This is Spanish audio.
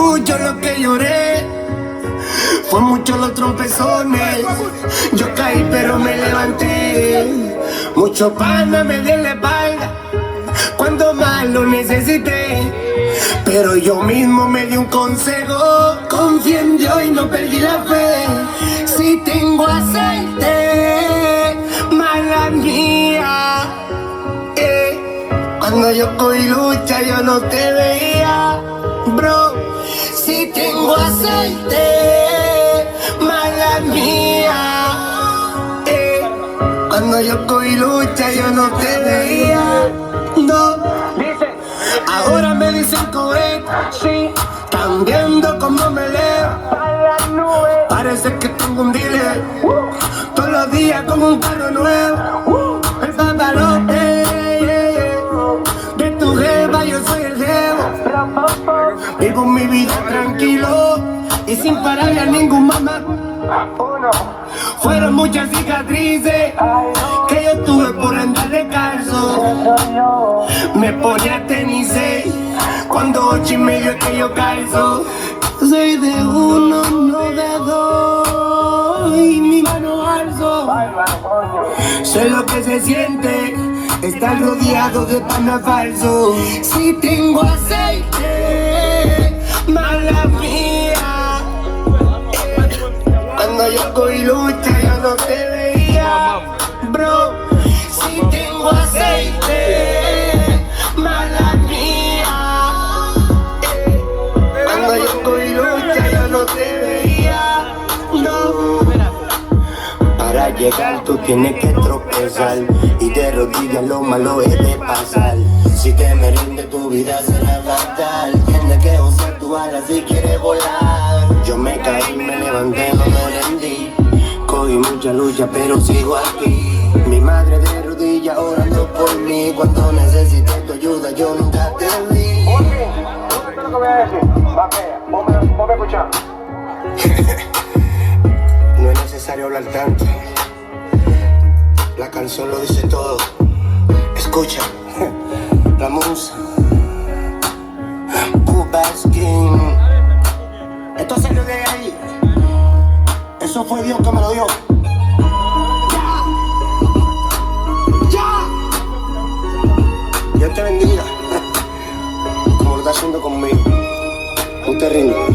mucho lo que lloré, fue mucho los trompezones. Yo caí pero me levanté. Mucho pana me dio en la espalda cuando más lo necesité, pero yo mismo me di un consejo. Confié en Dios y no perdí la fe. Si tengo aceite, mala mía. Cuando yo cogí lucha yo no te veía, bro. Si tengo aceite, mala mía. Cuando yo cogí lucha yo no te veía, no. Ahora me dicen cohete, sí, cambiando como me leo. Parece que tengo un dealer, todos los días con un carro nuevo. El pantalón, de tu jeva yo soy el jevo. Vivo mi vida tranquilo y sin pararle a ningún mamá. Fueron muchas cicatrices que yo tuve por andar descalzo. Me ponía tenis cuando 8:30 es que yo calzo. Soy de uno, no de dos, y mi mano alzo. Sé lo que se siente estar rodeado de pana falso. Si tengo aceite, mala mía. Cuando yo cogí lucha yo no te veía, bro. Si tengo aceite, mala mía. Cuando yo cogí lucha yo no te veía, no. Para llegar tú tienes que tropezar y de rodillas lo malo es de pasar. Si te me rinde tu vida será fatal. Tienes que usar tu ala si quieres volar. Yo me caí, me levanté, no me rendí. Cogí mucha lucha pero sigo aquí. Mi madre de rodillas orando por mí. Cuando necesité tu ayuda yo nunca te vi. ¿Qué es lo que voy a decir? Ponme a escuchar. No es necesario hablar tanto, la canción lo dice todo. Escucha, la musa Cuba Skin. Esto salió de ahí. Eso fue Dios que me lo dio. Ya. Dios te bendiga, como lo está haciendo conmigo. No te rindas.